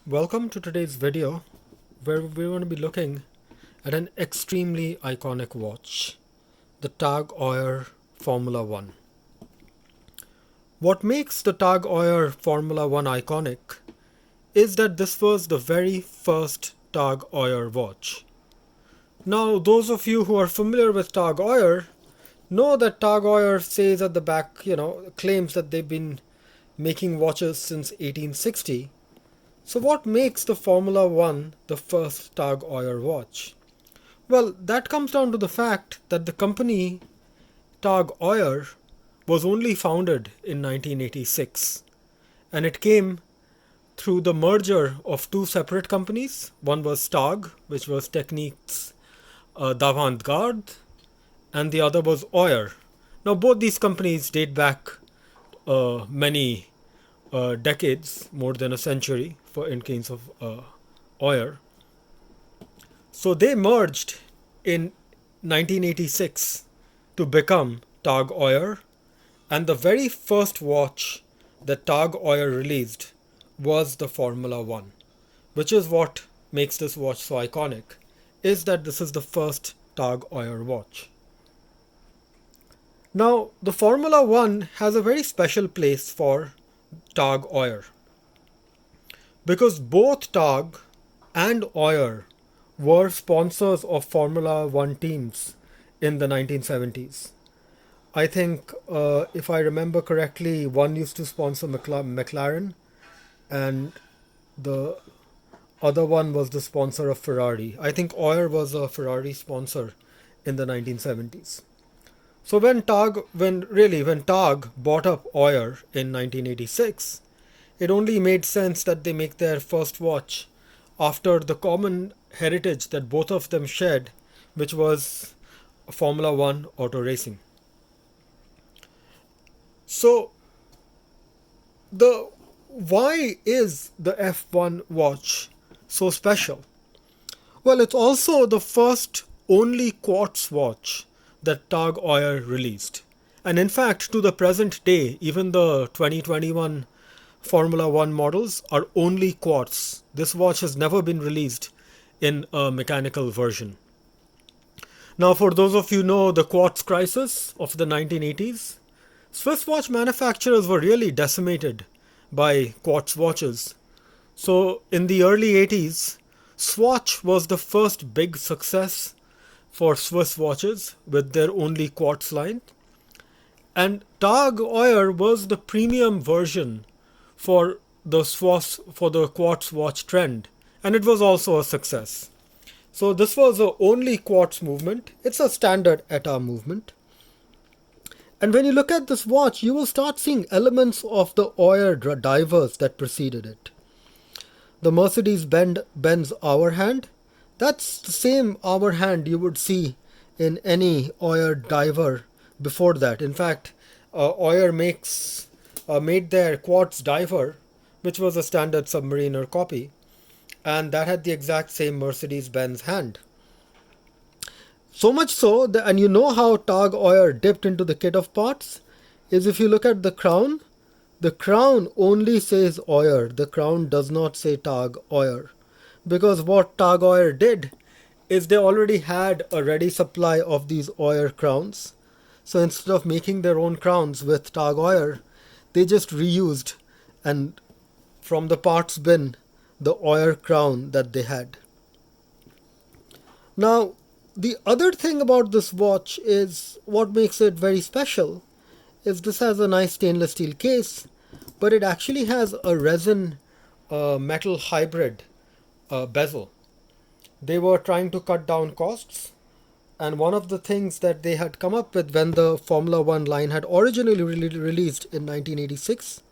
Welcome to today's video where we're going to be looking at an extremely iconic watch, the Tag Heuer Formula 1. What makes the Tag Heuer Formula 1 iconic is that this was the very first Tag Heuer watch. Now, those of you who are familiar with Tag Heuer know that Tag Heuer says at the back, claims that they've been making watches since 1860. So what makes the Formula 1 the first Tag Heuer watch? Well, that comes down to the fact that the company Tag Heuer was only founded in 1986, and it came through the merger of two separate companies. One was Tag, which was Techniques d'Avant-Garde, and the other was Heuer. Now both these companies date back many decades, more than a century in case of Heuer. So they merged in 1986 to become Tag Heuer, and the very first watch that Tag Heuer released was the Formula 1, which is what makes this watch so iconic, is that this is the first Tag Heuer watch. Now, the Formula 1 has a very special place for Tag Heuer, because both Tag and Heuer were sponsors of Formula 1 teams in the 1970s. I think, if I remember correctly, one used to sponsor McLaren, and the other one was the sponsor of Ferrari. I think Heuer was a Ferrari sponsor in the 1970s. So when Tag bought up Heuer in 1986, it only made sense that they make their first watch after the common heritage that both of them shared, which was Formula 1 auto racing. So why is the F1 watch so special? Well, it's also the first only quartz watch that Tag Heuer released. And in fact, to the present day, even the 2021 Formula 1 models are only quartz. This watch has never been released in a mechanical version. Now, for those of you who know the quartz crisis of the 1980s, Swiss watch manufacturers were really decimated by quartz watches. So in the early 80s, Swatch was the first big success for Swiss watches with their only quartz line. And Tag Heuer was the premium version for the quartz watch trend, and it was also a success. So this was the only quartz movement. It's a standard ETA movement. And when you look at this watch, you will start seeing elements of the Heuer divers that preceded it. The Mercedes-Benz hour hand, that's the same hour hand you would see in any Heuer diver before that. In fact, Heuer made their quartz diver, which was a standard Submariner copy, and that had the exact same Mercedes-Benz hand. So much so, and you know how Tag Heuer dipped into the kit of parts, is if you look at the crown only says Heuer. The crown does not say Tag Heuer. Because what Tag Heuer did is they already had a ready supply of these Heuer crowns. So instead of making their own crowns with Tag Heuer, they just reused and from the parts bin the Heuer crown that they had. Now, the other thing about this watch is what makes it very special is this has a nice stainless steel case, but it actually has a resin metal hybrid bezel. They were trying to cut down costs, and one of the things that they had come up with when the Formula 1 line had originally released in 1986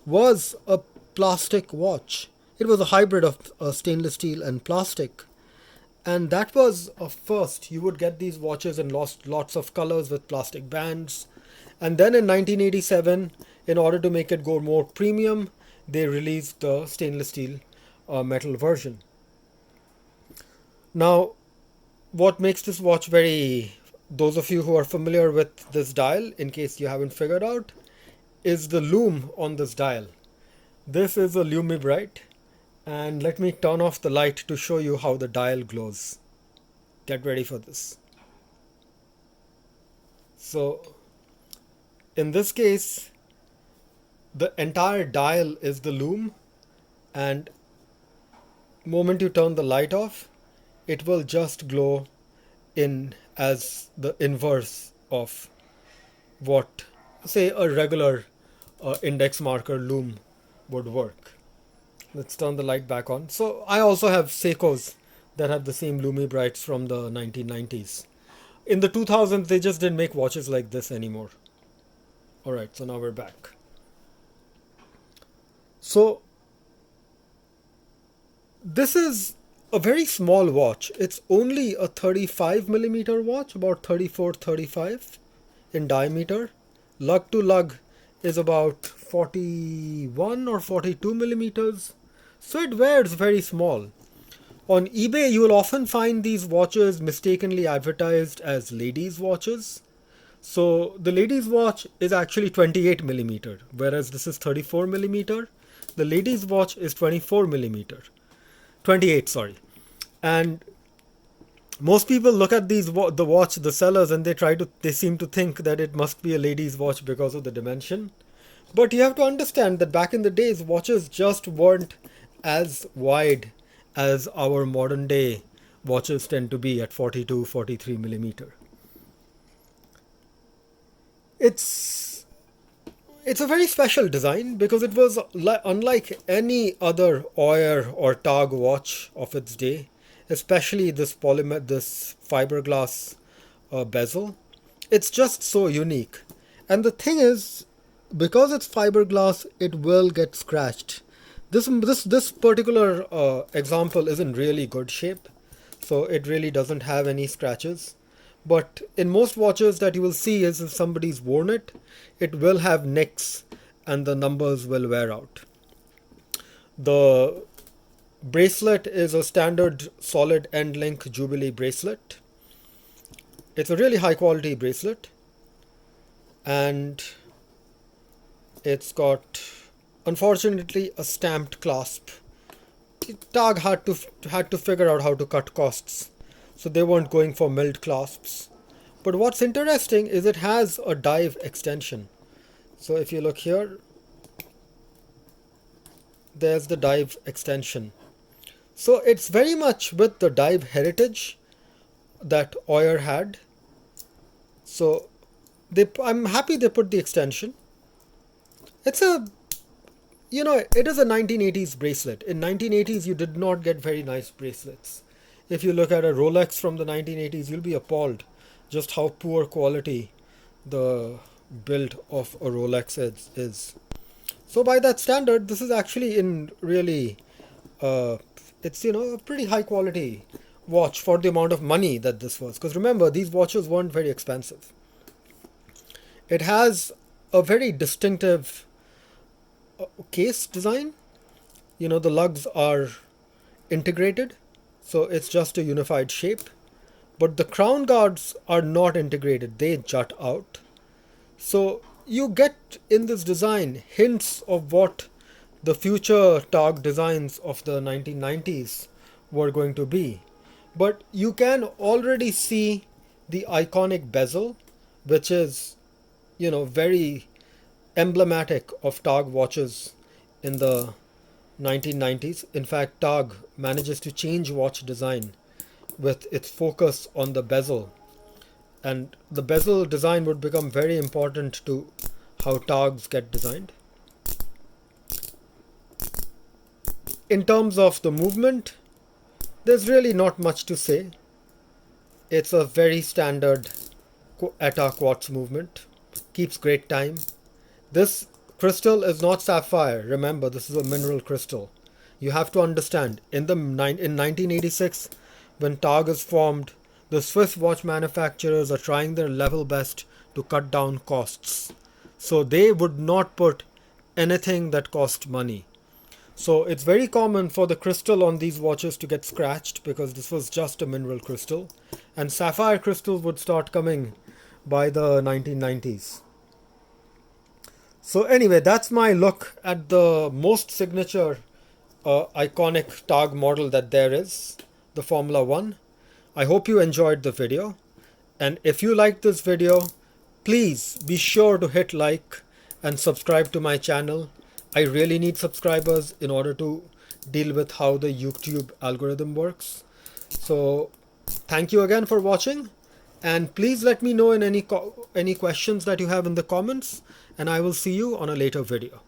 was a plastic watch. It was a hybrid of stainless steel and plastic. And that was a first. You would get these watches in lots of colors with plastic bands. And then in 1987, in order to make it go more premium, they released the stainless steel metal version. Now, what makes this watch those of you who are familiar with this dial, in case you haven't figured out, is the lume on this dial. This is a Lumibrite, And let me turn off the light to show you how the dial glows. Get ready for this. So in this case, the entire dial is the lume, and moment you turn the light off, it will just glow in as the inverse of what, say, a regular index marker lume would work. Let's turn the light back on. So I also have Seikos that have the same Lumi Brights from the 1990s. In the 2000s, they just didn't make watches like this anymore. Alright, so now we're back. So this is a very small watch. It's only a 35 millimeter watch, about 34, 35 in diameter. Lug to lug is about 41 or 42 millimeters. So it wears very small. On eBay, you will often find these watches mistakenly advertised as ladies' watches. So the ladies' watch is actually 28 millimeter, whereas this is 34 millimeter. The ladies' watch is 24 millimeter. 28, sorry. And most people look at the watch, the sellers, and they seem to think that it must be a lady's watch because of the dimension. But you have to understand that back in the days, watches just weren't as wide as our modern day watches tend to be at 42, 43 millimeter. It's a very special design because it was unlike any other Heuer or Tag watch of its day, especially this fiberglass bezel. It's just so unique. And the thing is, because it's fiberglass, it will get scratched. This particular example is in really good shape, so it really doesn't have any scratches. But in most watches that you will see is if somebody's worn it, it will have nicks and the numbers will wear out. The bracelet is a standard solid end link Jubilee bracelet. It's a really high quality bracelet, and it's got, unfortunately, a stamped clasp. Tag had to figure out how to cut costs, so they weren't going for milled clasps. But what's interesting is it has a dive extension. So if you look here, there's the dive extension. So it's very much with the dive heritage that Heuer had. So I'm happy they put the extension. It is a 1980s bracelet. In 1980s, you did not get very nice bracelets. If you look at a Rolex from the 1980s, you'll be appalled just how poor quality the build of a Rolex is. So by that standard, this is actually in really, it's a pretty high quality watch for the amount of money that this was. Because remember, these watches weren't very expensive. It has a very distinctive case design. The lugs are integrated, so it's just a unified shape. But the crown guards are not integrated, they jut out. So you get in this design hints of what the future Tag designs of the 1990s were going to be. But you can already see the iconic bezel, which is, very emblematic of Tag watches in the 1990s. In fact, Tag manages to change watch design with its focus on the bezel, and the bezel design would become very important to how Tags get designed. In terms of the movement, there's really not much to say. It's a very standard ETA quartz movement, keeps great time. This crystal is not sapphire. Remember, this is a mineral crystal. You have to understand, in 1986, when Tag is formed, the Swiss watch manufacturers are trying their level best to cut down costs. So they would not put anything that cost money. So it's very common for the crystal on these watches to get scratched because this was just a mineral crystal. And sapphire crystals would start coming by the 1990s. So anyway, that's my look at the most signature iconic tag model that there is, the Formula 1. I hope you enjoyed the video. And if you liked this video, please be sure to hit like and subscribe to my channel. I really need subscribers in order to deal with how the YouTube algorithm works. So thank you again for watching, and please let me know in any questions that you have in the comments, and I will see you on a later video.